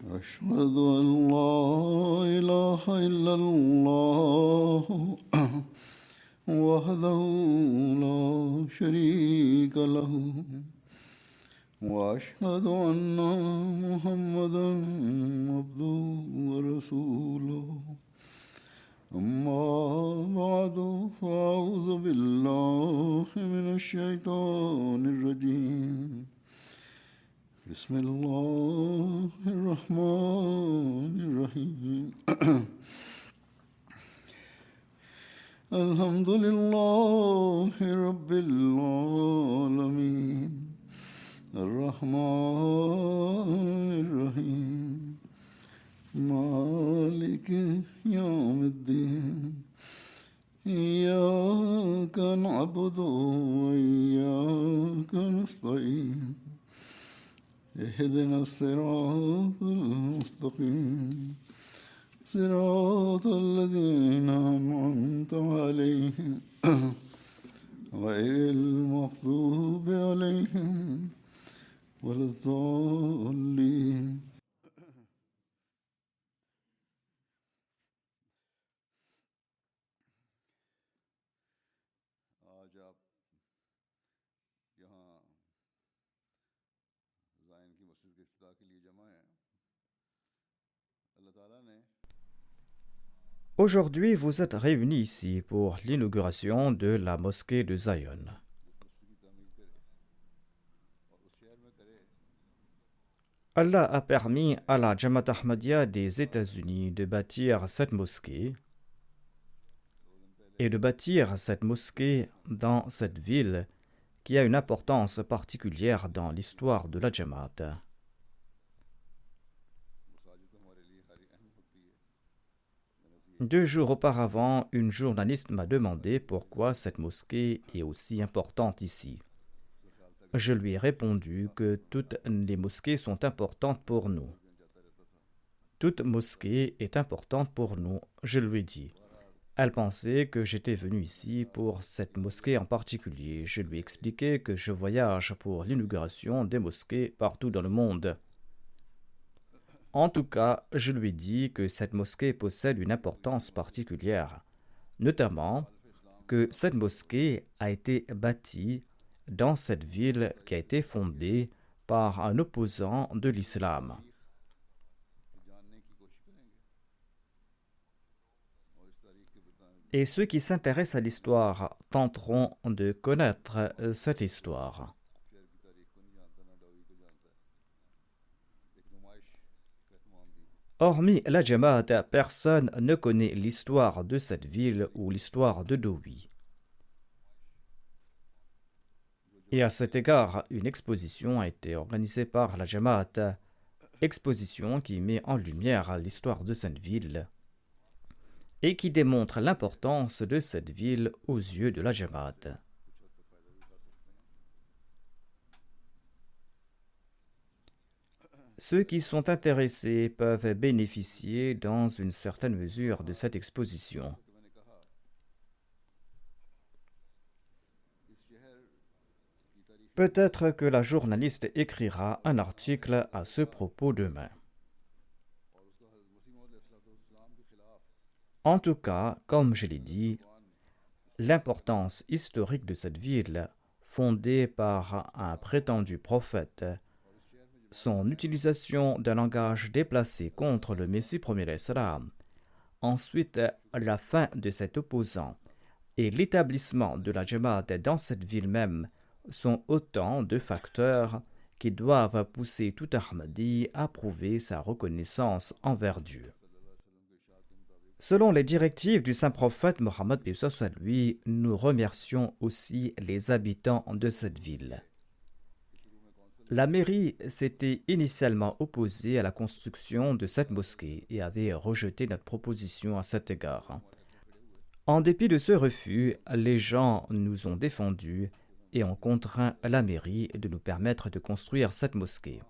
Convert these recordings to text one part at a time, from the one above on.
أشهد أن لا إله إلا الله وحده لا شريك له وأشهد أن محمدا عبده ورسوله أما بعد فأعوذ بالله من الشيطان الرجيم بسم الله الرحمن الرحيم الحمد لله رب العالمين الرحمن الرحيم مالك يوم الدين إياك نعبد وإياك نستعين اهدنا الصراط المستقيم صراط الذين أنعمت عليهم غير المغضوب عليهم ولا الضالين आज आप यहाँ ज़ाइन की मस्जिद के इफ्तिताह के लिए जमा हैं अल्लाह ताला ने Aujourd'hui, vous êtes réunis ici pour l'inauguration de la mosquée de Zion. जिस मस्जिद की तामीर करे और उस शहर में करे Allah a permis à la Jamaat Ahmadiyya des États-Unis de bâtir cette mosquée et de bâtir cette mosquée dans cette ville qui a une importance particulière dans l'histoire de la Jamaat. मसाजिद तो हमारे लिए हरी अहम होती है मैंने उसे 2 jours auparavant, une journaliste m'a demandé pourquoi cette mosquée est aussi importante ici. ख्याल था Je lui ai répondu que toutes les mosquées sont importantes pour nous. दिन जाता रहता था Toute mosquée est importante pour nous, je lui ai dit. Elle pensait que j'étais venu ici pour cette mosquée en particulier. Je lui ai expliqué que je voyage pour l'inauguration des mosquées partout dans le monde. En tout cas, je lui ai dit que cette mosquée possède une importance particulière, notamment que cette mosquée a été bâtie dans cette ville qui a été fondée par un opposant de l'islam. तारीख जानने की कोशिश करेंगे और इस तारीख के बताएं Et ceux qui s'intéressent à l'histoire tenteront de connaître cette histoire. शहर की तारीख को नहीं जानता ना डोवी को जानता है एक नुमाइश का एहतमाम दी Hormis la Jamaat, personne ne connaît l'histoire de cette ville ou l'histoire de Dowi. Et à cet égard, une exposition a été organisée par la Jamaat, exposition qui met en lumière l'histoire de cette ville et qui démontre l'importance de cette ville aux yeux de la Jamaat. Ceux qui sont intéressés peuvent bénéficier dans une certaine mesure de cette exposition. कि मैंने कहा इस शहर की तारीख Peut-être que la journaliste écrira un article à ce propos demain. और उसका हज़रत मसीह मौद अलैहिस्सलाम के खिलाफ En tout cas, comme je l'ai dit, l'importance historique de cette ville, fondée par un prétendu prophète, son utilisation d'un langage déplacé contre le Messie premier l'Islam, ensuite la fin de cet opposant et l'établissement de la Jamaat dans cette ville même sont autant de facteurs qui doivent pousser tout Ahmadi à prouver sa reconnaissance envers Dieu. Selon les directives du saint prophète Mohammed soit lui, nous remercions aussi les habitants de cette ville. La mairie s'était initialement opposée à la construction de cette mosquée et avait rejeté notre proposition à cet égard. En dépit de ce refus, les gens nous ont défendus et ont contraint la mairie de nous permettre de construire cette mosquée.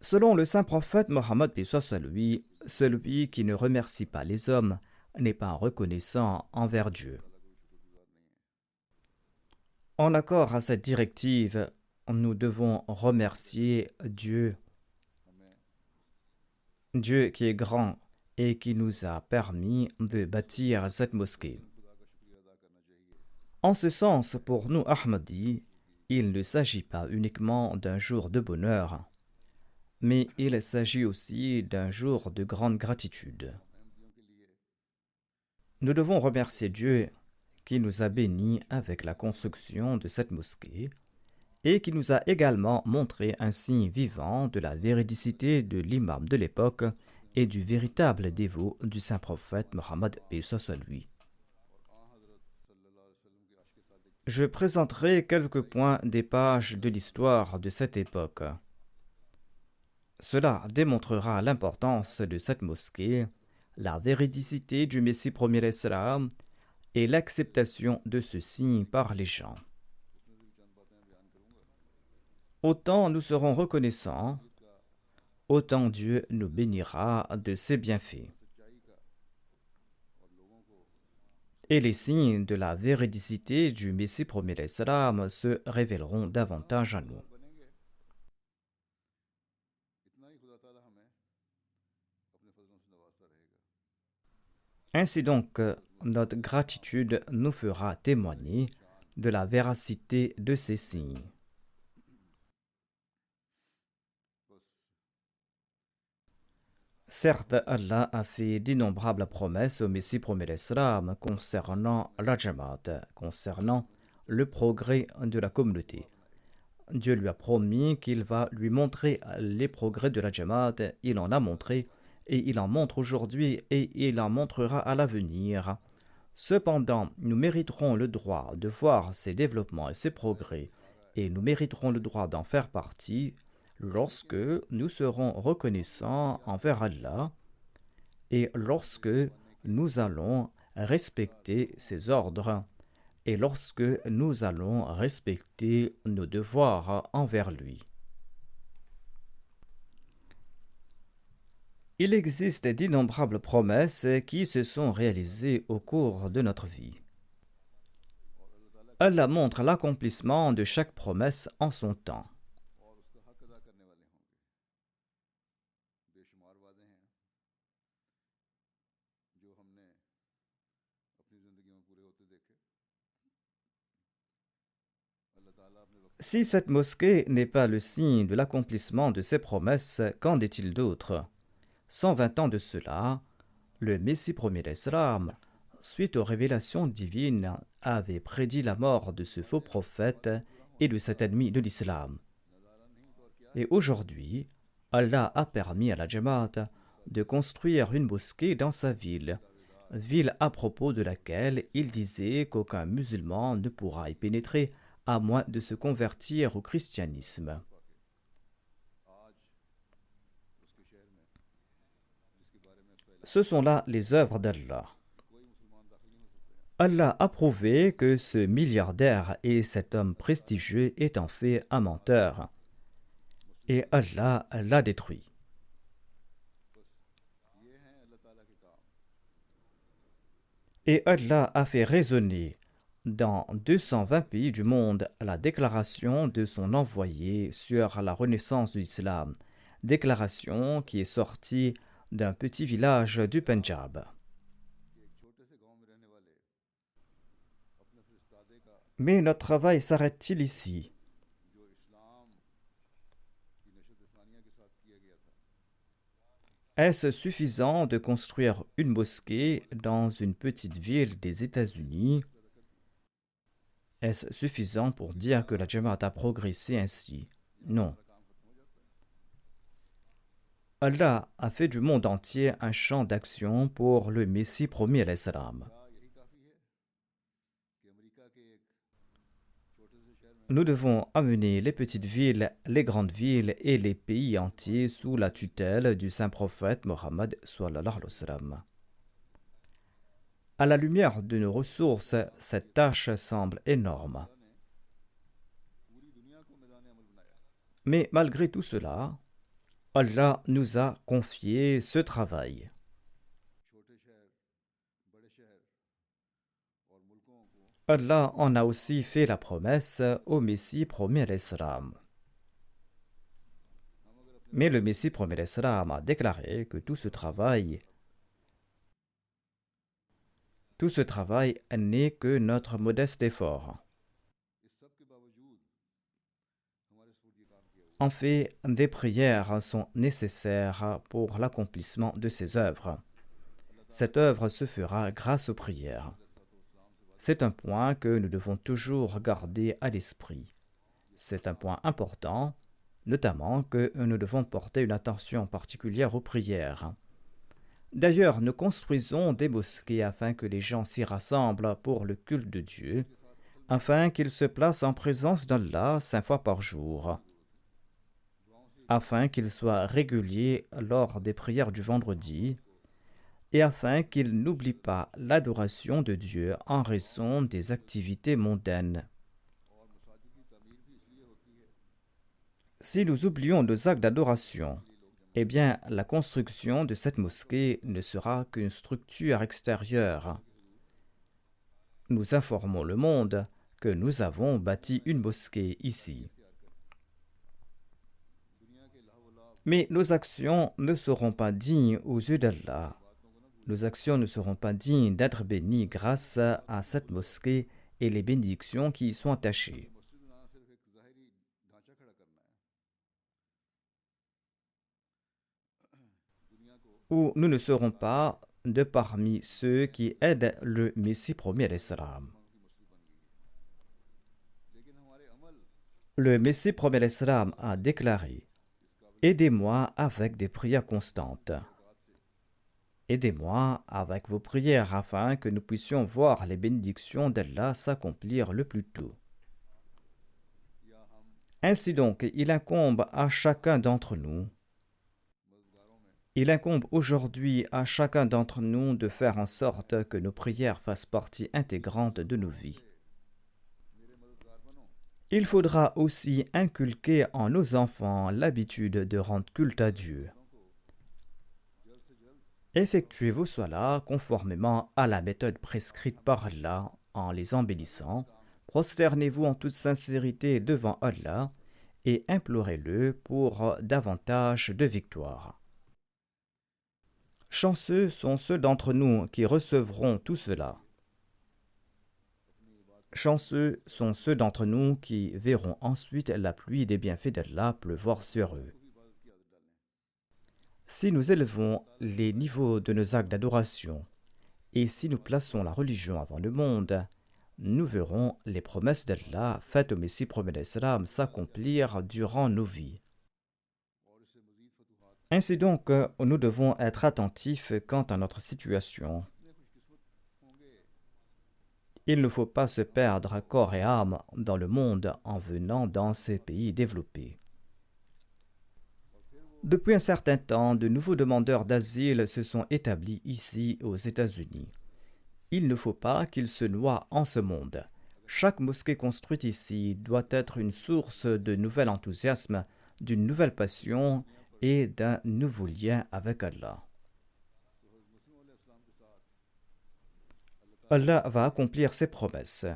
Selon le saint prophète Mohammed soit lui, celui qui ne remercie pas les hommes n'est pas reconnaissant envers Dieu. En accord à cette directive, nous devons remercier Dieu Dieu qui est grand et qui nous a permis de bâtir cette mosquée. En ce sens, pour nous Ahmadis, il ne s'agit pas uniquement d'un jour de bonheur, mais il s'agit aussi d'un jour de grande gratitude. Nous devons remercier Dieu qui nous a bénis avec la construction de cette mosquée et qui nous a également montré un signe vivant de la véridicité de l'imam de l'époque et du véritable dévot du saint prophète Mohammed paix soit lui. Je présenterai quelques points des pages de l'histoire de cette époque. Cela démontrera l'importance de cette mosquée, la véridicité du Messie premier l'Islam et l'acceptation de ce signe par les gens. Autant nous serons reconnaissants, autant Dieu nous bénira de ses bienfaits. Et les signes de la véridicité du Messie premier l'Islam se révéleront davantage à nous. Ainsi donc, notre gratitude nous fera témoigner de la véracité de ces signes. Certes, Allah a fait d'innombrables promesses au Messie premier l'Islam concernant la Jamaat, concernant le progrès de la communauté. Dieu lui a promis qu'il va lui montrer les progrès de la Jamaat, il en a montré, et il en montre aujourd'hui, et il en montrera à l'avenir. Cependant, nous mériterons le droit de voir ces développements et ces progrès, et nous mériterons le droit d'en faire partie lorsque nous serons reconnaissants envers Allah et lorsque nous allons respecter ses ordres et lorsque nous allons respecter nos devoirs envers lui. Il existe d'innombrables promesses qui se sont réalisées au cours de notre vie. Allah montre l'accomplissement de chaque promesse en son temps. Si cette mosquée n'est pas le signe de l'accomplissement de ses promesses, qu'en est-il d'autre? 120 ans de cela, le Messie premier l'Islam, suite aux révélations divines, avait prédit la mort de ce faux prophète et de cet ennemi de l'islam. Et aujourd'hui, Allah a permis à la Jamaat de construire une mosquée dans sa ville, ville à propos de laquelle il disait qu'aucun musulman ne pourra y pénétrer à moins de se convertir au christianisme. Ce sont là les œuvres d'Allah. Allah a prouvé que ce milliardaire et cet homme prestigieux est en fait un menteur. Et Allah l'a détruit. Et Allah a fait résonner dans 220 pays du monde la déclaration de son envoyé sur la renaissance de l'islam, déclaration qui est sortie d'un petit village du Pendjab. Mais notre travail s'arrête-t-il ici? Est-ce suffisant de construire une mosquée dans une petite ville des États-Unis? Est-ce suffisant pour dire que la Jamaat a progressé ainsi? Non. Allah a fait du monde entier un champ d'action pour le Messie promis à l'Islam. Nous devons amener les petites villes, les grandes villes et les pays entiers sous la tutelle du saint prophète Mohammed sallallahu alayhi wa sallam. À la lumière de nos ressources, cette tâche semble énorme. Mais malgré tout cela, Allah nous a confié ce travail. Allah en a aussi fait la promesse au Messie promis à l'Islam. Mais le Messie promet l'Islam a déclaré que tout ce travail n'est que notre modeste effort. En fait, des prières sont nécessaires pour l'accomplissement de ces œuvres. Cette œuvre se fera grâce aux prières. C'est un point que nous devons toujours garder à l'esprit. C'est un point important, notamment que nous devons porter une attention particulière aux prières. D'ailleurs, nous construisons des mosquées afin que les gens s'y rassemblent pour le culte de Dieu, afin qu'ils se placent en présence d'Allah 5 fois par jour, afin qu'ils soient réguliers lors des prières du vendredi, et afin qu'ils n'oublient pas l'adoration de Dieu en raison des activités mondaines. Si nous oublions nos actes d'adoration, eh bien, la construction de cette mosquée ne sera qu'une structure extérieure. Nous informons le monde que nous avons bâti une mosquée ici. Mais nos actions ne seront pas dignes aux yeux d'Allah. Nos actions ne seront pas dignes d'être bénies grâce à cette mosquée et les bénédictions qui y sont attachées. Ou nous ne serons pas de parmi ceux qui aident le Messie promis à l'Islam. Le Messie promis à l'Islam a déclaré « Aidez-moi avec des prières constantes. Aidez-moi avec vos prières afin que nous puissions voir les bénédictions d'Allah s'accomplir le plus tôt. » Ainsi donc, il incombe à chacun d'entre nous Il incombe aujourd'hui à chacun d'entre nous de faire en sorte que nos prières fassent partie intégrante de nos vies. Il faudra aussi inculquer en nos enfants l'habitude de rendre culte à Dieu. Effectuez vos salats conformément à la méthode prescrite par Allah en les embellissant. Prosternez-vous en toute sincérité devant Allah et implorez-le pour davantage de victoire. Chanceux sont ceux d'entre nous qui recevront tout cela. Chanceux sont ceux d'entre nous qui verront ensuite la pluie des bienfaits d'Allah pleuvoir sur eux. Si nous élevons les niveaux de nos actes d'adoration et si nous plaçons la religion avant le monde, nous verrons les promesses d'Allah faites au Messie promis d'Islam s'accomplir durant nos vies. Ainsi donc, nous devons être attentifs quant à notre situation. Il ne faut pas se perdre corps et âme dans le monde en venant dans ces pays développés. Depuis un certain temps, de nouveaux demandeurs d'asile se sont établis ici aux États-Unis. Il ne faut pas qu'ils se noient en ce monde. Chaque mosquée construite ici doit être une source de nouvel enthousiasme, d'une nouvelle passion et d'un nouveau lien avec Allah. Allah va accomplir ses promesses.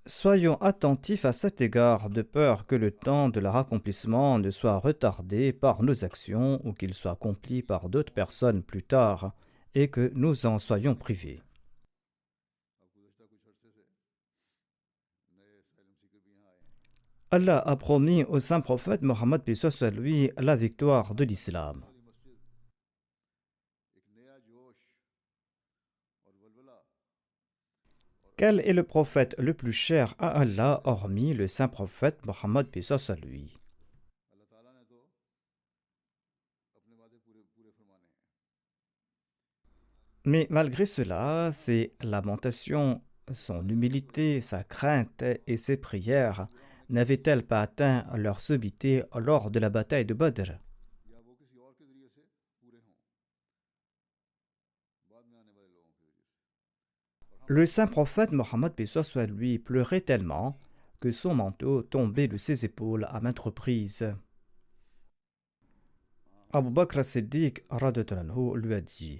Soyons attentifs à cet égard de peur que le temps de leur accomplissement ne soit retardé par nos actions ou qu'il soit accompli par d'autres personnes plus tard et que nous en soyons privés. Allah a promis au saint prophète Mohammed paix soit sur lui la victoire de l'islam. Quel est le prophète le plus cher à Allah hormis le saint prophète Mohammed paix soit sur lui? Mais malgré cela, ses lamentations, son humilité, sa crainte et ses prières n'avaient-elles pas atteint leur sommité lors de la bataille de Badr? Le saint prophète Mohammed paix soit sur lui pleurait tellement que son manteau tombait de ses épaules à maintes reprises. Abu Bakr as-Siddiq lui a dit: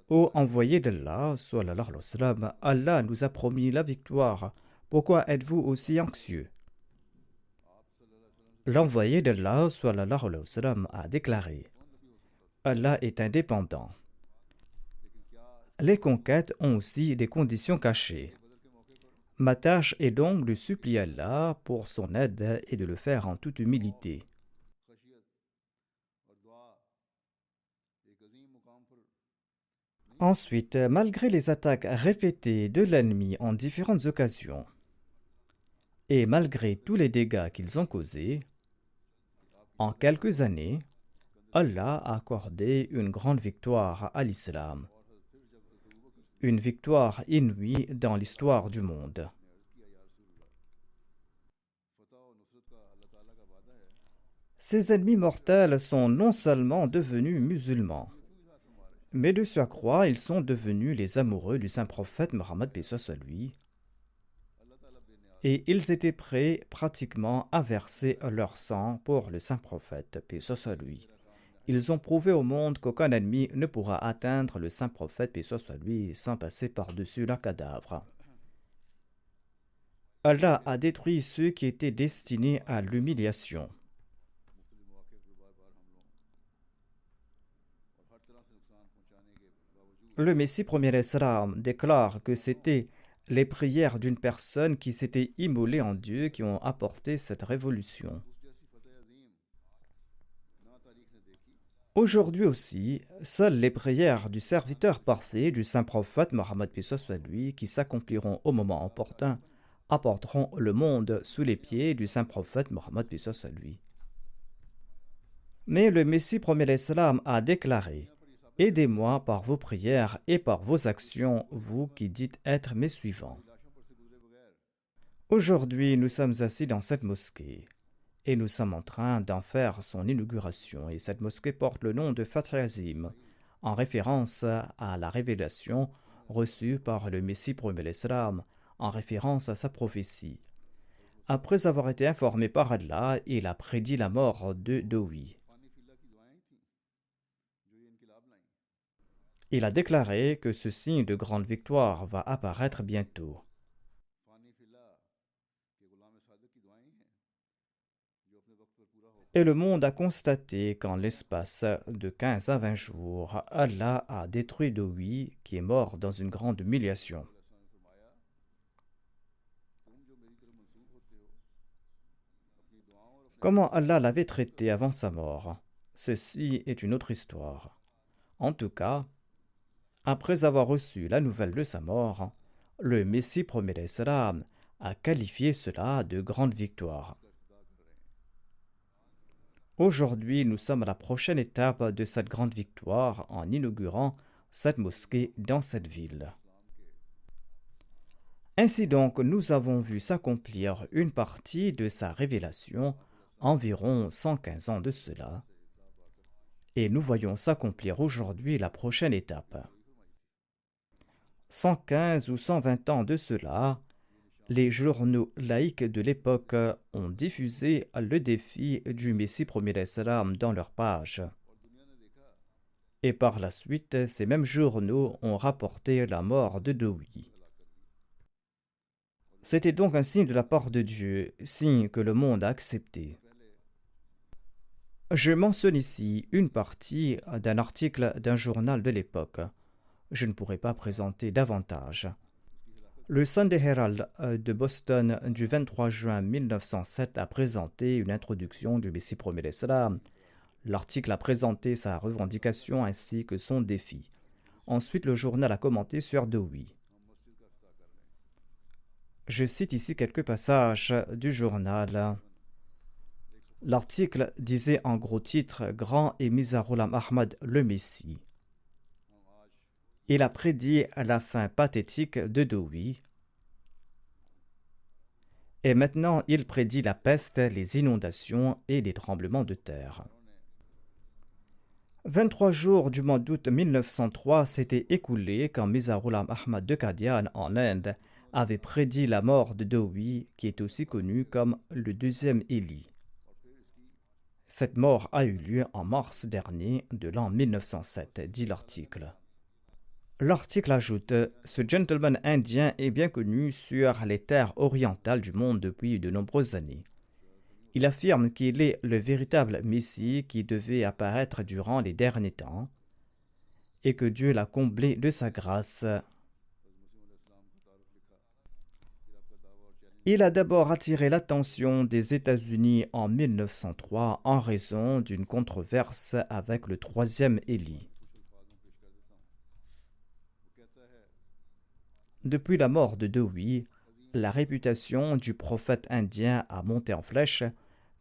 Ô envoyé d'Allah, sallallahu alayhi wa sallam, Allah nous a promis la victoire. Pourquoi êtes-vous aussi anxieux? L'envoyé d'Allah sallallahu alayhi wa sallam, a déclaré: Allah est indépendant. Les conquêtes ont aussi des conditions cachées. Ma tâche est donc de supplier Allah pour son aide et de le faire en toute humilité. Ensuite, malgré les attaques répétées de l'ennemi en différentes occasions, et malgré tous les dégâts qu'ils ont causés, en quelques années, Allah a accordé une grande victoire à l'islam, une victoire inouïe dans l'histoire du monde. Ces ennemis mortels sont non seulement devenus musulmans, mais de surcroît, ils sont devenus les amoureux du saint prophète Mohammed paix soit sur lui, et ils étaient prêts pratiquement à verser leur sang pour le saint prophète paix soit sur lui. Ils ont prouvé au monde qu'aucun ennemi ne pourra atteindre le saint prophète paix soit sur lui sans passer par-dessus leur cadavre. Allah a détruit ceux qui étaient destinés à l'humiliation. Le Messie premier Islam déclare que c'était les prières d'une personne qui s'était immolée en Dieu qui ont apporté cette révolution. Aujourd'hui aussi, seules les prières du serviteur parfait du saint prophète Mohammed paix soit sur lui, qui s'accompliront au moment opportun, apporteront le monde sous les pieds du saint prophète Mohammed paix soit sur lui. Mais le Messie premier Islam a déclaré: aidez-moi par vos prières et par vos actions, vous qui dites être mes suivants. Aujourd'hui, nous sommes assis dans cette mosquée et nous sommes en train d'en faire son inauguration. Et cette mosquée porte le nom de Fath Azim, en référence à la révélation reçue par le Messie premier l'Islam, en référence à sa prophétie. Après avoir été informé par Allah, il a prédit la mort de Dowi. Il a déclaré que ce signe de grande victoire va apparaître bientôt. Et le monde a constaté qu'en l'espace de 15 à 20 jours, Allah a détruit Dowi, qui est mort dans une grande humiliation. Comment Allah l'avait traité avant sa mort, ceci est une autre histoire. En tout cas, après avoir reçu la nouvelle de sa mort, le Messie premier l'Islam a qualifié cela de grande victoire. Aujourd'hui, nous sommes à la prochaine étape de cette grande victoire en inaugurant cette mosquée dans cette ville. Ainsi donc, nous avons vu s'accomplir une partie de sa révélation environ 115 ans de cela, et nous voyons s'accomplir aujourd'hui la prochaine étape. 115 ou 120 ans de cela, les journaux laïcs de l'époque ont diffusé le défi du Messie premier l'Islam dans leurs pages. Et par la suite, ces mêmes journaux ont rapporté la mort de Dowi. C'était donc un signe de la part de Dieu, signe que le monde a accepté. Je mentionne ici une partie d'un article d'un journal de l'époque. Je ne pourrai pas présenter davantage. Le Sunday Herald de Boston du 23 juin 1907 a présenté une introduction du Messie premier l'Islam. L'article a présenté sa revendication ainsi que son défi. Ensuite, le journal a commenté sur Dowi. Je cite ici quelques passages du journal. L'article disait en gros titre: Grand et Mizaroulam Ahmad le Messie. Il a prédit la fin pathétique de Dowi. Et maintenant, il prédit la peste, les inondations et les tremblements de terre. 23 jours du mois d'août 1903 s'étaient écoulés quand Mizaroulam Ahmad de Qadian, en Inde, avait prédit la mort de Dowi, qui est aussi connu comme le deuxième Élie. Cette mort a eu lieu en mars dernier de l'an 1907, dit l'article. L'article ajoute: ce gentleman indien est bien connu sur les terres orientales du monde depuis de nombreuses années. Il affirme qu'il est le véritable Messie qui devait apparaître durant les derniers temps et que Dieu l'a comblé de sa grâce. Il a d'abord attiré l'attention des États-Unis en 1903 en raison d'une controverse avec le troisième Élie. Depuis la mort de Dowie, la réputation du prophète indien a monté en flèche,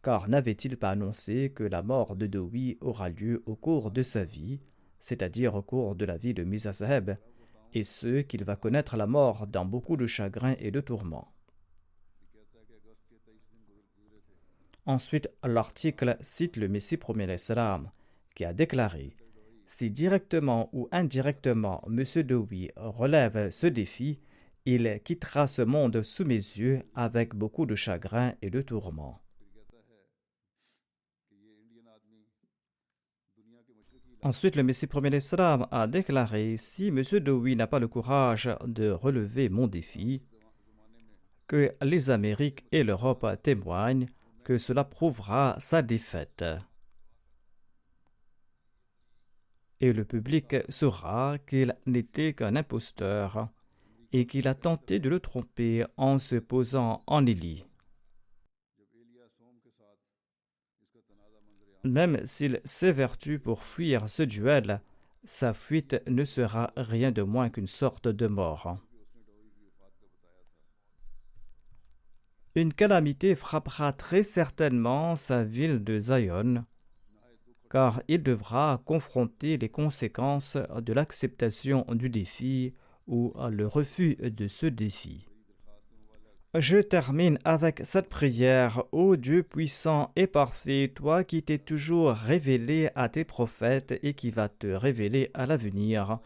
car n'avait-il pas annoncé que la mort de Dowie aura lieu au cours de sa vie, c'est-à-dire au cours de la vie de Mirza Saheb, et ce qu'il va connaître la mort dans beaucoup de chagrin et de tourments. Ensuite, l'article cite le Messie premier salam, qui a déclaré « Si directement ou indirectement M. Dowie relève ce défi, il quittera ce monde sous mes yeux avec beaucoup de chagrin et de tourments. » Ensuite, le Messie premier salam a déclaré « Si M. Dowie n'a pas le courage de relever mon défi, que les Amériques et l'Europe témoignent que cela prouvera sa défaite. Et le public saura qu'il n'était qu'un imposteur et qu'il a tenté de le tromper en se posant en Élie. Même s'il s'évertue pour fuir ce duel, sa fuite ne sera rien de moins qu'une sorte de mort. Une calamité frappera très certainement sa ville de Zion, car il devra confronter les conséquences de l'acceptation du défi ou le refus de ce défi. Je termine avec cette prière. Ô Dieu puissant et parfait, toi qui t'es toujours révélé à tes prophètes et qui vas te révéler à l'avenir,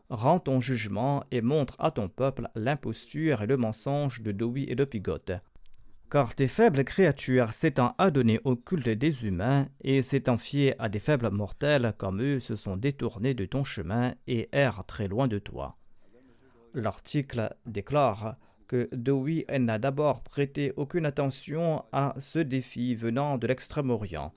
rends ton jugement et montre à ton peuple l'imposture et le mensonge de Dowie et de Pigot. Car tes faibles créatures s'étant adonnées au culte des humains et s'étant fiées à des faibles mortels comme eux se sont détournés de ton chemin et errent très loin de toi. L'article déclare que Dowie n'a d'abord prêté aucune attention à ce défi venant de l'Extrême-Orient.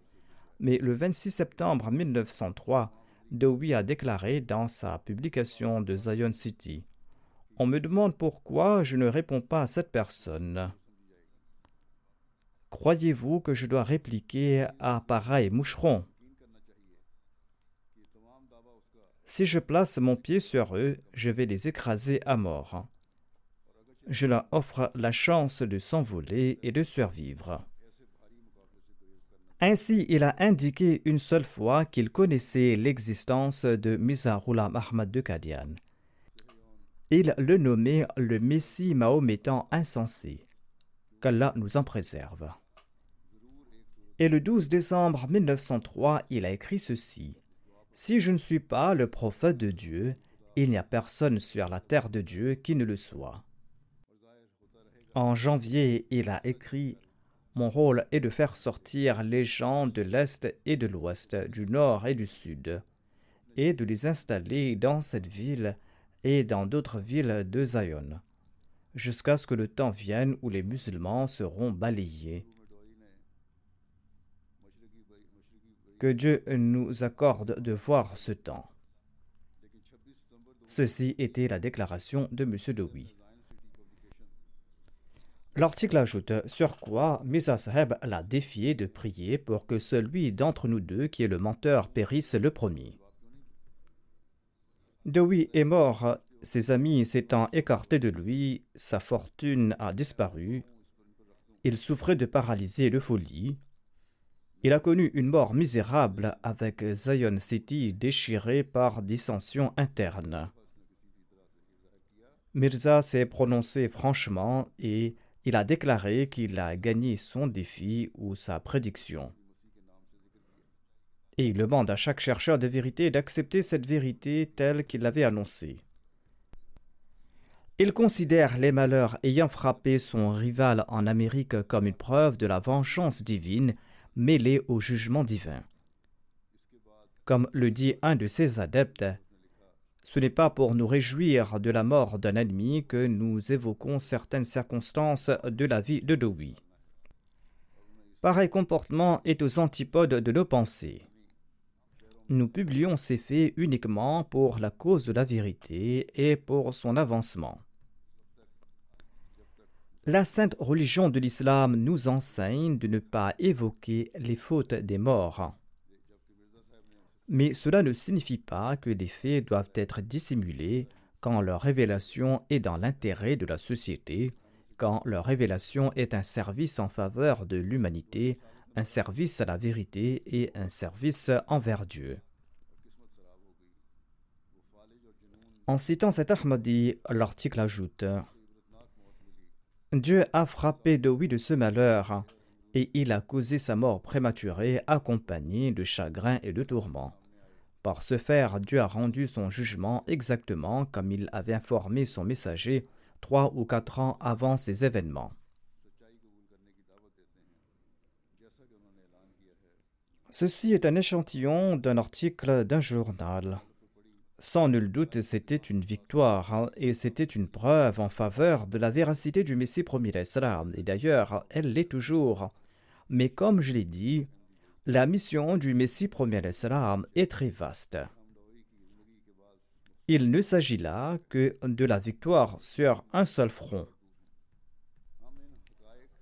Mais le 26 septembre 1903, Dowie a déclaré dans sa publication de Zion City « On me demande pourquoi je ne réponds pas à cette personne. Croyez-vous que je dois répliquer à pareil moucheron? Si je place mon pied sur eux, je vais les écraser à mort. Je leur offre la chance de s'envoler et de survivre. » Ainsi, il a indiqué une seule fois qu'il connaissait l'existence de Mirza Ghulam Ahmad de Qadian. Il le nommait le Messie mahométan insensé. Qu'Allah nous en préserve. Et le 12 décembre 1903, il a écrit ceci. « Si je ne suis pas le prophète de Dieu, il n'y a personne sur la terre de Dieu qui ne le soit. » En janvier, il a écrit « Mon rôle est de faire sortir les gens de l'Est et de l'Ouest, du Nord et du Sud, et de les installer dans cette ville et dans d'autres villes de Zion, jusqu'à ce que le temps vienne où les musulmans seront balayés. Que Dieu nous accorde de voir ce temps. » Ceci était la déclaration de M. Dowie. L'article ajoute sur quoi Mirza Saheb l'a défié de prier pour que celui d'entre nous deux qui est le menteur périsse le premier. Dowie est mort, ses amis s'étant écartés de lui, sa fortune a disparu, il souffrait de paralysie et de folie. Il a connu une mort misérable avec Zion City déchirée par dissensions internes. Mirza s'est prononcé franchement et il a déclaré qu'il a gagné son défi ou sa prédiction. Et il demande à chaque chercheur de vérité d'accepter cette vérité telle qu'il l'avait annoncée. Il considère les malheurs ayant frappé son rival en Amérique comme une preuve de la vengeance divine mêlée au jugement divin. Comme le dit un de ses adeptes, ce n'est pas pour nous réjouir de la mort d'un ennemi que nous évoquons certaines circonstances de la vie de Dowie. Pareil comportement est aux antipodes de nos pensées. Nous publions ces faits uniquement pour la cause de la vérité et pour son avancement. La sainte religion de l'islam nous enseigne de ne pas évoquer les fautes des morts. Mais cela ne signifie pas que les faits doivent être dissimulés quand leur révélation est dans l'intérêt de la société, quand leur révélation est un service en faveur de l'humanité, un service à la vérité et un service envers Dieu. En citant cet Ahmadi, l'article ajoute « Dieu a frappé Dowi de ce malheur et il a causé sa mort prématurée accompagnée de chagrin et de tourments. Par ce faire, Dieu a rendu son jugement exactement comme il avait informé son messager 3 ou 4 ans avant ces événements. » Ceci est un échantillon d'un article d'un journal. Sans nul doute, c'était une victoire et c'était une preuve en faveur de la véracité du Messie promis l'Islam. Et d'ailleurs, elle l'est toujours. Mais comme je l'ai dit, la mission du Messie promis l'Islam est très vaste. Il ne s'agit là que de la victoire sur un seul front.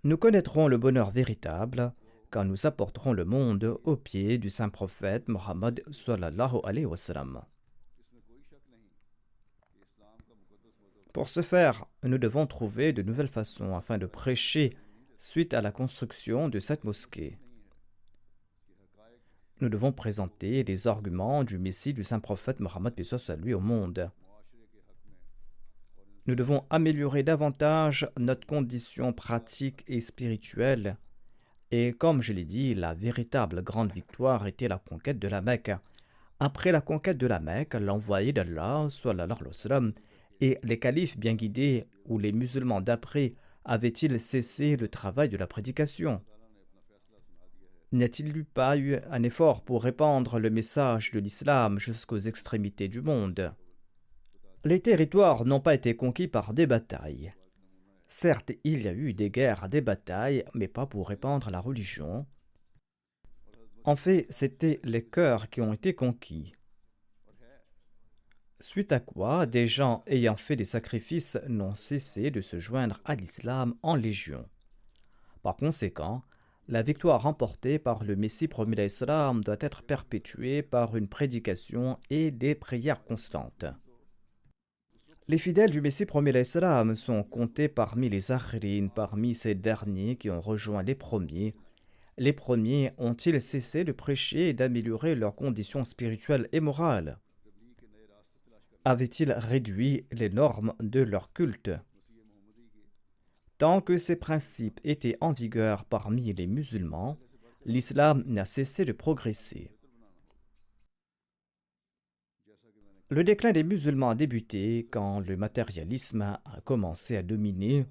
Nous connaîtrons le bonheur véritable quand nous apporterons le monde aux pieds du saint prophète Mohammed sallallahu alayhi wa sallam. Pour ce faire, nous devons trouver de nouvelles façons afin de prêcher suite à la construction de cette mosquée. Nous devons présenter les arguments du Messie du saint prophète Mohammed lui au monde. Nous devons améliorer davantage notre condition pratique et spirituelle. Et comme je l'ai dit, la véritable grande victoire était la conquête de la Mecque. Après la conquête de la Mecque, l'envoyé d'Allah, sallallahu alayhi wa sallam, et les califes bien guidés ou les musulmans d'après avaient-ils cessé le travail de la prédication? N'a-t-il pas eu un effort pour répandre le message de l'islam jusqu'aux extrémités du monde? Les territoires n'ont pas été conquis par des batailles. Certes, il y a eu des guerres, des batailles, mais pas pour répandre la religion. En fait, c'était les cœurs qui ont été conquis. Suite à quoi, des gens ayant fait des sacrifices n'ont cessé de se joindre à l'islam en légion. Par conséquent, la victoire remportée par le Messie promis l'islam doit être perpétuée par une prédication et des prières constantes. Les fidèles du Messie promis l'islam sont comptés parmi les akhirin, parmi ces derniers qui ont rejoint les premiers. Les premiers ont-ils cessé de prêcher et d'améliorer leurs conditions spirituelles et morales? Avaient-ils réduit les normes de leur culte? Tant que ces principes étaient en vigueur parmi les musulmans, l'islam n'a cessé de progresser. Le déclin des musulmans a débuté quand le matérialisme a commencé à dominer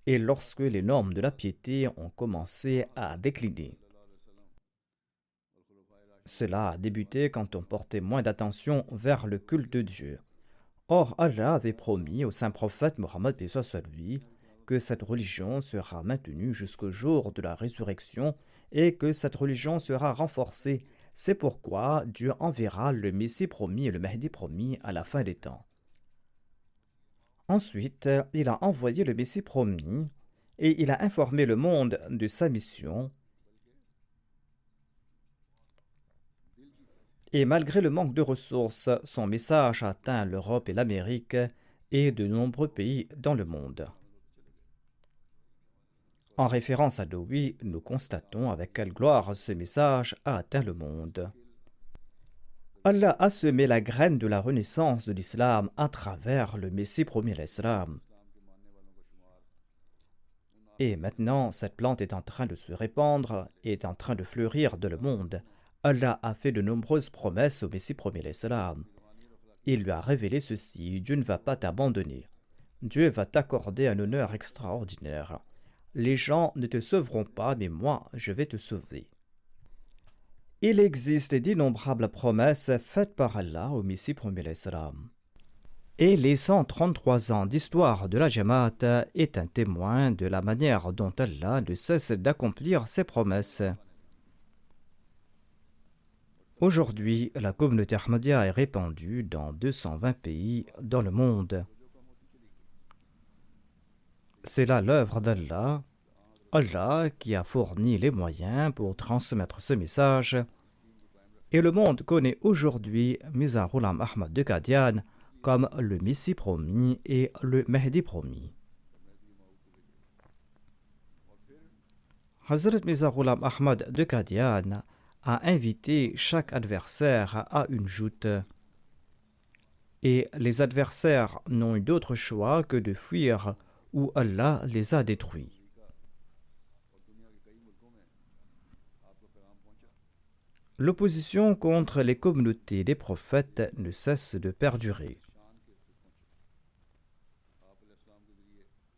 et lorsque les normes de la piété ont commencé à décliner. Cela a débuté quand on portait moins d'attention vers le culte de Dieu. Or, Allah avait promis au saint prophète Mohammed lui que cette religion sera maintenue jusqu'au jour de la résurrection et que cette religion sera renforcée. C'est pourquoi Dieu enverra le Messie promis et le Mahdi promis à la fin des temps. Ensuite, il a envoyé le Messie promis et il a informé le monde de sa mission. Et malgré le manque de ressources, son message a atteint l'Europe et l'Amérique et de nombreux pays dans le monde. En référence à Dowi, nous constatons avec quelle gloire ce message a atteint le monde. Allah a semé la graine de la renaissance de l'islam à travers le Messie promis l'islam. Et maintenant, cette plante est en train de se répandre et est en train de fleurir dans le monde. Allah a fait de nombreuses promesses au Messie promis l'islam. Il lui a révélé ceci: Dieu ne va pas t'abandonner. Dieu va t'accorder un honneur extraordinaire. Les gens ne te sauveront pas, mais moi, je vais te sauver. Il existe d'innombrables promesses faites par Allah au Messie promis l'islam. Et les 133 ans d'histoire de la Jamaat est un témoin de la manière dont Allah ne cesse d'accomplir ses promesses. Aujourd'hui, la communauté Ahmadiyya est répandue dans 220 pays dans le monde. C'est là l'œuvre d'Allah, Allah qui a fourni les moyens pour transmettre ce message. Et le monde connaît aujourd'hui Mirza Ghulam Ahmad de Qadian comme le Messie promis et le Mahdi promis. Hazrat Mirza Ghulam Ahmad de Qadian a invité chaque adversaire à une joute. Et les adversaires n'ont eu d'autre choix que de fuir où Allah les a détruits. L'opposition contre les communautés des prophètes ne cesse de perdurer.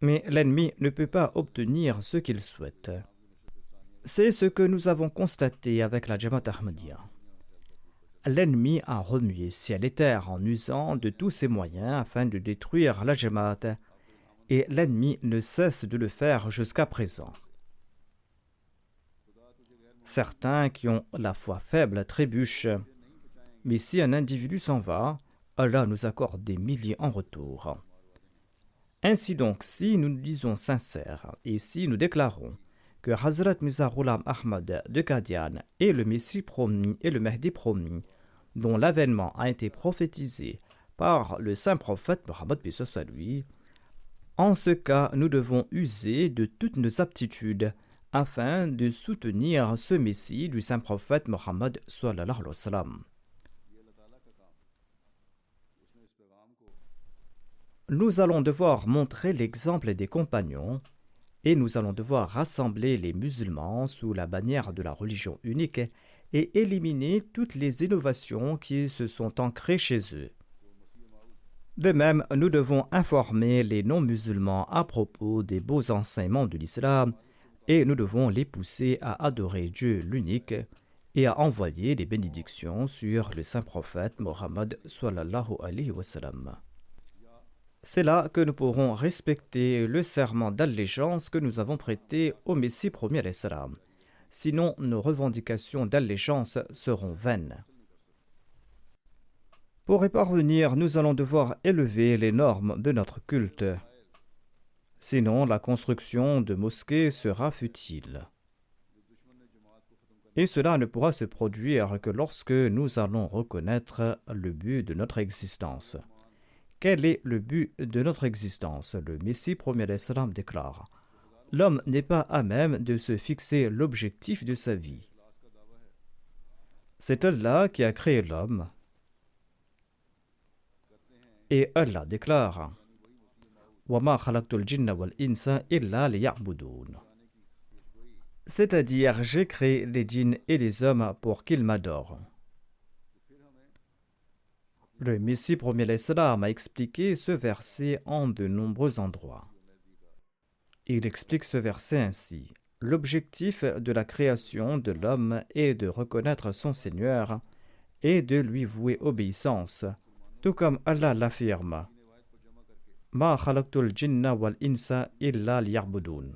Mais l'ennemi ne peut pas obtenir ce qu'il souhaite. C'est ce que nous avons constaté avec la Jamaat Ahmadiyya. L'ennemi a remué ciel et terre en usant de tous ses moyens afin de détruire la Jamaat, et l'ennemi ne cesse de le faire jusqu'à présent. Certains qui ont la foi faible trébuchent, mais si un individu s'en va, Allah nous accorde des milliers en retour. Ainsi donc, si nous nous disons sincères et si nous déclarons que Hazrat Mirza Ghulam Ahmad de Qadian est le Messie promis et le Mahdi promis, dont l'avènement a été prophétisé par le saint prophète Mohammed paix soit lui, en ce cas, nous devons user de toutes nos aptitudes afin de soutenir ce Messie du saint prophète Mohammed sallallahu alayhi wa sallam. Nous allons devoir montrer l'exemple des compagnons et nous allons devoir rassembler les musulmans sous la bannière de la religion unique et éliminer toutes les innovations qui se sont ancrées chez eux. De même, nous devons informer les non-musulmans à propos des beaux enseignements de l'islam et nous devons les pousser à adorer Dieu l'unique et à envoyer des bénédictions sur le saint prophète Mohammed sallallahu alayhi wa sallam. C'est là que nous pourrons respecter le serment d'allégeance que nous avons prêté au Messie promis alayhi salam. Sinon, nos revendications d'allégeance seront vaines. Pour y parvenir, nous allons devoir élever les normes de notre culte. Sinon, la construction de mosquées sera futile. Et cela ne pourra se produire que lorsque nous allons reconnaître le but de notre existence. Quel est le but de notre existence? Le Messie promis alayhi salam déclare: l'homme n'est pas à même de se fixer l'objectif de sa vie. C'est Allah qui a créé l'homme. Et Allah déclare: وَمَا خَلَقْتُ الْجِنَّ وَالْإِنسَ إِلَّا لِيَعْبُدُونَ. C'est-à-dire, j'ai créé les djinns et les hommes pour qu'ils m'adorent. Le Messie promis alayhi salam a expliqué ce verset en de nombreux endroits. Il explique ce verset ainsi: l'objectif de la création de l'homme est de reconnaître son Seigneur et de lui vouer obéissance, tout comme Allah l'affirme: Ma khalaqtul jinna wal insa illa liya'budun.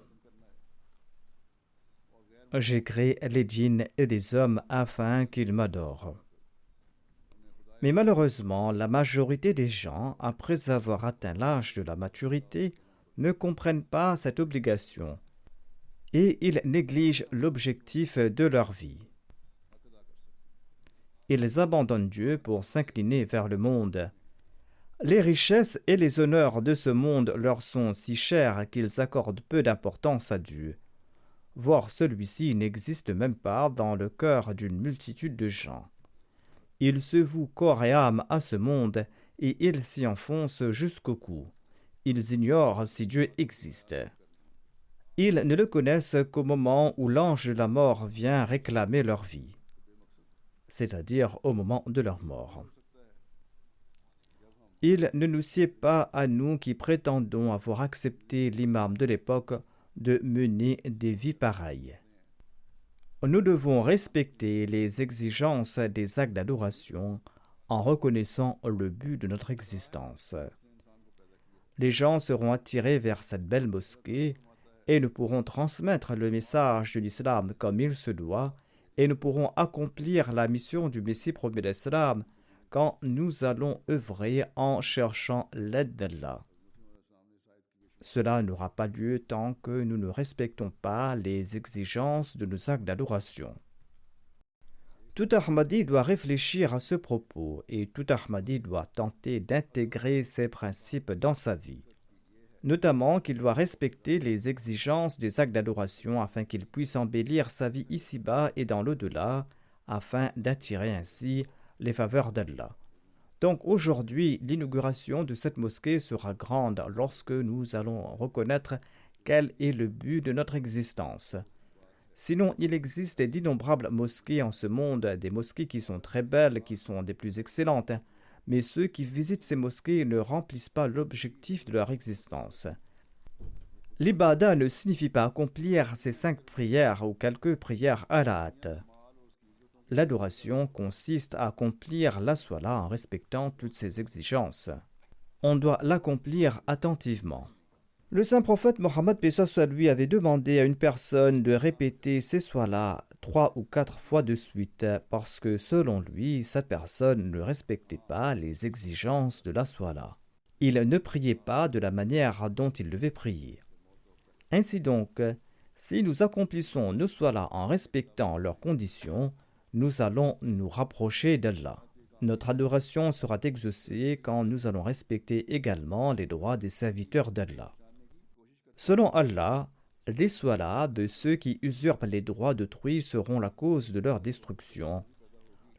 J'ai créé les djinns et les hommes afin qu'ils m'adorent. Mais malheureusement, la majorité des gens, après avoir atteint l'âge de la maturité, ne comprennent pas cette obligation et ils négligent l'objectif de leur vie. Ils abandonnent Dieu pour s'incliner vers le monde. Les richesses et les honneurs de ce monde leur sont si chers qu'ils accordent peu d'importance à Dieu. Voire celui-ci n'existe même pas dans le cœur d'une multitude de gens. Ils se vouent corps et âme à ce monde et ils s'y enfoncent jusqu'au cou. Ils ignorent si Dieu existe. Ils ne le connaissent qu'au moment où l'ange de la mort vient réclamer leur vie, c'est-à-dire au moment de leur mort. Il ne nous sied pas à nous qui prétendons avoir accepté l'imam de l'époque de mener des vies pareilles. Nous devons respecter les exigences des actes d'adoration en reconnaissant le but de notre existence. Les gens seront attirés vers cette belle mosquée et nous pourrons transmettre le message de l'islam comme il se doit et nous pourrons accomplir la mission du Messie promis d'Islam quand nous allons œuvrer en cherchant l'aide d'Allah. Cela n'aura pas lieu tant que nous ne respectons pas les exigences de nos actes d'adoration. Tout Ahmadi doit réfléchir à ce propos et tout Ahmadi doit tenter d'intégrer ces principes dans sa vie. Notamment qu'il doit respecter les exigences des actes d'adoration afin qu'il puisse embellir sa vie ici-bas et dans l'au-delà, afin d'attirer ainsi les faveurs d'Allah. Donc aujourd'hui, l'inauguration de cette mosquée sera grande lorsque nous allons reconnaître quel est le but de notre existence. Sinon, il existe d'innombrables mosquées en ce monde, des mosquées qui sont très belles, qui sont des plus excellentes, mais ceux qui visitent ces mosquées ne remplissent pas l'objectif de leur existence. L'ibada ne signifie pas accomplir ces 5 prières ou quelques prières à la hâte. L'adoration consiste à accomplir la Salat en respectant toutes ses exigences. On doit l'accomplir attentivement. Le saint prophète Mohammed lui avait demandé à une personne de répéter ces Salats 3 ou 4 fois de suite parce que selon lui, cette personne ne respectait pas les exigences de la Salat. Il ne priait pas de la manière dont il devait prier. Ainsi donc, si nous accomplissons nos Salats en respectant leurs conditions, nous allons nous rapprocher d'Allah. Notre adoration sera exaucée quand nous allons respecter également les droits des serviteurs d'Allah. Selon Allah, les salats de ceux qui usurpent les droits d'autrui seront la cause de leur destruction.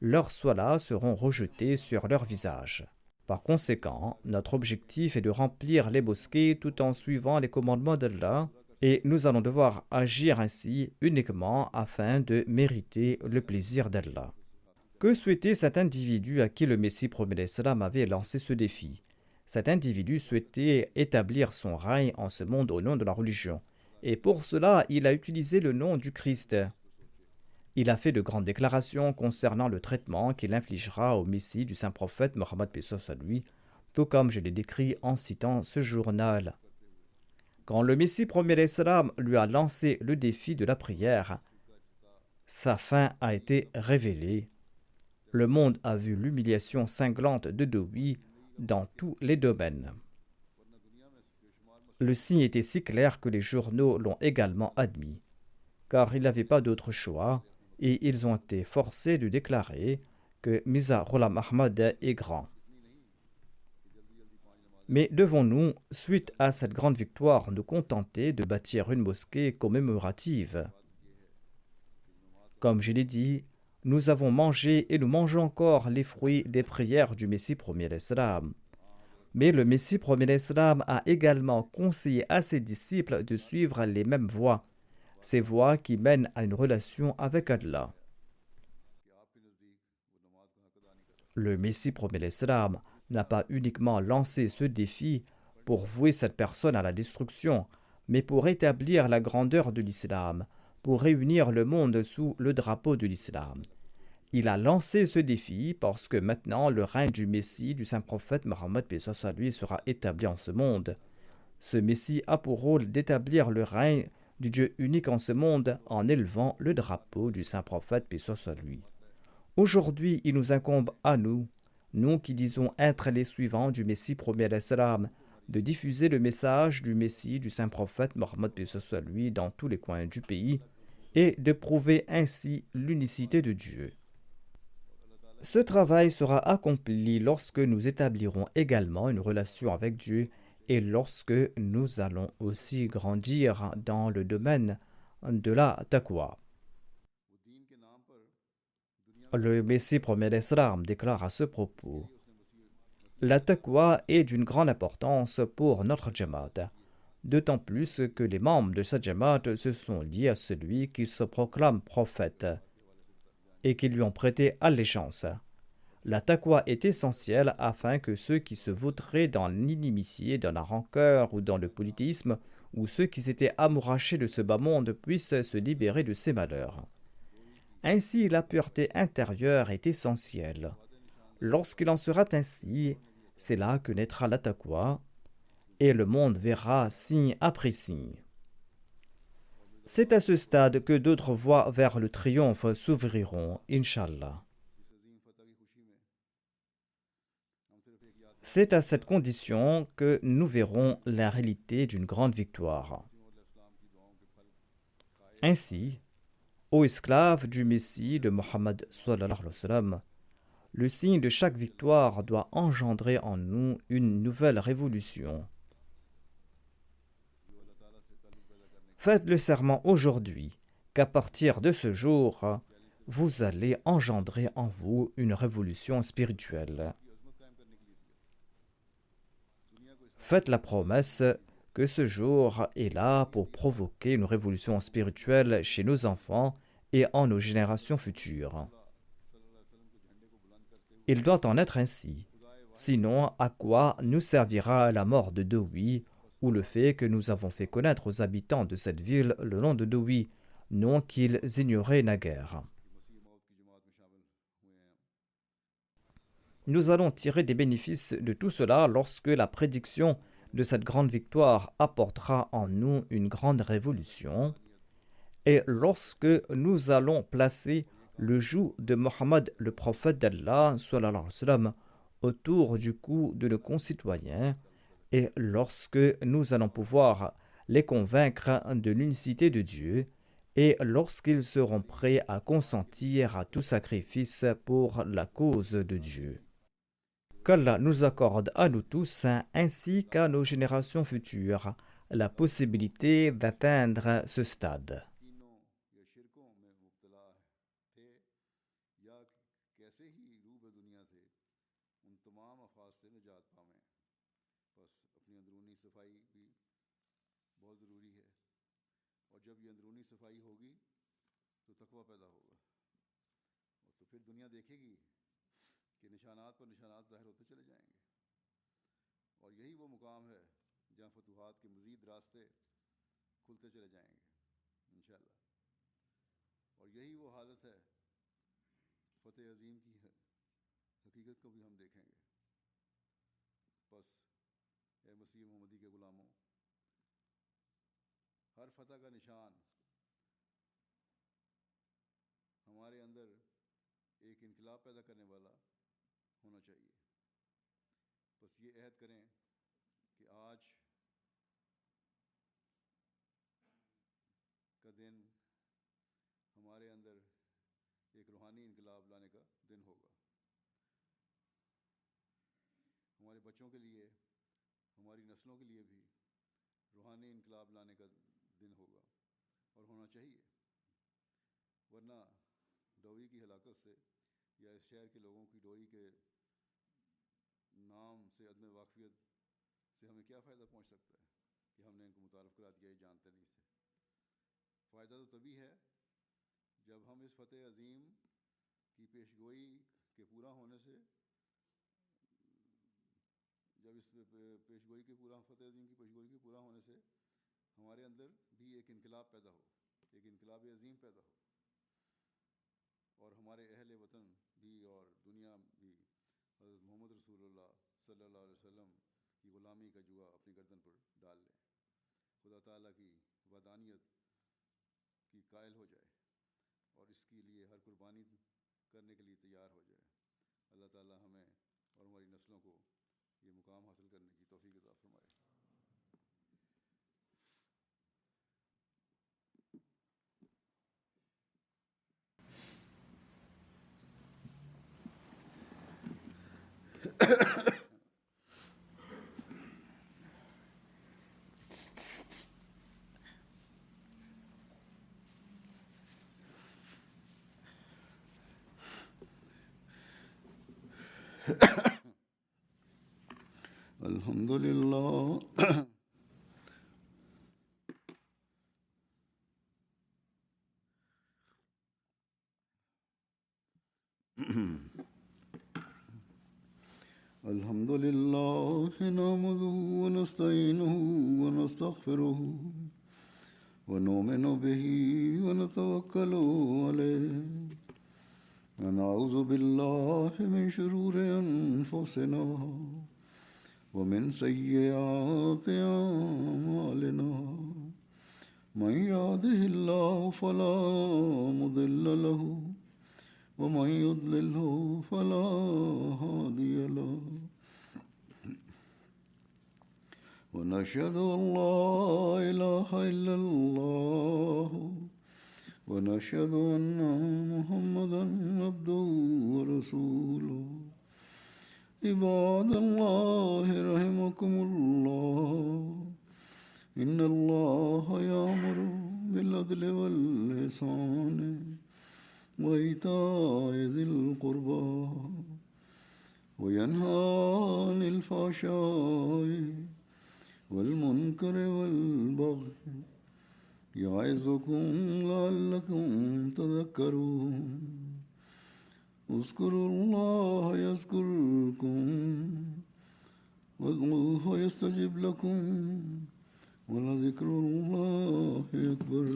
Leurs salats seront rejetés sur leur visage. Par conséquent, notre objectif est de remplir les mosquées tout en suivant les commandements d'Allah et nous allons devoir agir ainsi uniquement afin de mériter le plaisir d'Allah. Que souhaitait cet individu à qui le Messie promis d'Islam avait lancé ce défi? Cet individu souhaitait établir son règne en ce monde au nom de la religion. Et pour cela, il a utilisé le nom du Christ. Il a fait de grandes déclarations concernant le traitement qu'il infligera au Messie du saint prophète Mohammed à lui, tout comme je l'ai décrit en citant ce journal. Quand le Messie promis d'Islam lui a lancé le défi de la prière, sa fin a été révélée. Le monde a vu l'humiliation cinglante de Dowi dans tous les domaines. Le signe était si clair que les journaux l'ont également admis, car il n'avait pas d'autre choix et ils ont été forcés de déclarer que Mirza Ghulam Ahmad est grand. Mais devons-nous, suite à cette grande victoire, nous contenter de bâtir une mosquée commémorative? Comme je l'ai dit, nous avons mangé et nous mangeons encore les fruits des prières du Messie promis d'Islam. Mais le Messie promis d'Islam a également conseillé à ses disciples de suivre les mêmes voies, ces voies qui mènent à une relation avec Allah. Le Messie promis d'Islam n'a pas uniquement lancé ce défi pour vouer cette personne à la destruction, mais pour établir la grandeur de l'islam, pour réunir le monde sous le drapeau de l'islam. Il a lancé ce défi parce que maintenant le règne du Messie, du saint prophète Mohammed lui sera établi en ce monde. Ce Messie a pour rôle d'établir le règne du Dieu unique en ce monde en élevant le drapeau du saint prophète lui. Aujourd'hui, il nous incombe à nous, nous qui disons être les suivants du Messie promis d'Islam, de diffuser le message du Messie, du saint prophète Mohammed lui dans tous les coins du pays et de prouver ainsi l'unicité de Dieu. Ce travail sera accompli lorsque nous établirons également une relation avec Dieu et lorsque nous allons aussi grandir dans le domaine de la taqwa. Le Messie promis d'Islam déclare à ce propos: la taqwa est d'une grande importance pour notre Jamaat, d'autant plus que les membres de cette Jamaat se sont liés à celui qui se proclame prophète et qui lui ont prêté allégeance. La taqwa est essentielle afin que ceux qui se vautraient dans l'inimitié, dans la rancœur ou dans le politisme, ou ceux qui s'étaient amourachés de ce bas monde puissent se libérer de ces malheurs. Ainsi, la pureté intérieure est essentielle. Lorsqu'il en sera ainsi, c'est là que naîtra la taqwa, et le monde verra signe après signe. C'est à ce stade que d'autres voies vers le triomphe s'ouvriront, Inch'Allah. C'est à cette condition que nous verrons la réalité d'une grande victoire. Ainsi, ô esclaves du Messie de Mohammed sallallahu alayhi wa sallam, le signe de chaque victoire doit engendrer en nous une nouvelle révolution. Faites le serment aujourd'hui qu'à partir de ce jour, vous allez engendrer en vous une révolution spirituelle. Faites la promesse que ce jour est là pour provoquer une révolution spirituelle chez nos enfants et en nos générations futures. Il doit en être ainsi. Sinon, à quoi nous servira la mort de Dowi ou le fait que nous avons fait connaître aux habitants de cette ville le nom de Dowi, nom qu'ils ignoraient naguère. Nous allons tirer des bénéfices de tout cela lorsque la prédiction de cette grande victoire apportera en nous une grande révolution et lorsque nous allons placer le joug de Mohammed, le prophète d'Allah, sallallahu alayhi wa sallam, autour du cou de nos concitoyens et lorsque nous allons pouvoir les convaincre de l'unicité de Dieu et lorsqu'ils seront prêts à consentir à tout sacrifice pour la cause de Dieu. Qu'Allah nous accorde à nous tous ainsi qu'à nos générations futures la possibilité d'atteindre ce stade. Alhamdulillah. Alhamdulillah nahmaduhu wa nasta'inuhu wa nastaghfiruhu wa nu'minu bihi wa natawakkalu alayhi ونعوذ بالله من شرور أنفسنا ومن سيئات أعمالنا من يهده الله فلا مضل له ومن يضلله فلا هادي له ونشهد أن لا إله إلا الله ونشهد أن محمدا عبده ورسوله عباد الله رحمكم الله إن الله يأمر بالعدل والإحسان وإيتاء ذي القربى وينهى عن الفحشاء والمنكر والبغي يعظكم لعلكم تذكرون اذكروا الله يذكركم وادعوه يستجب لكم ولذكر الله أكبر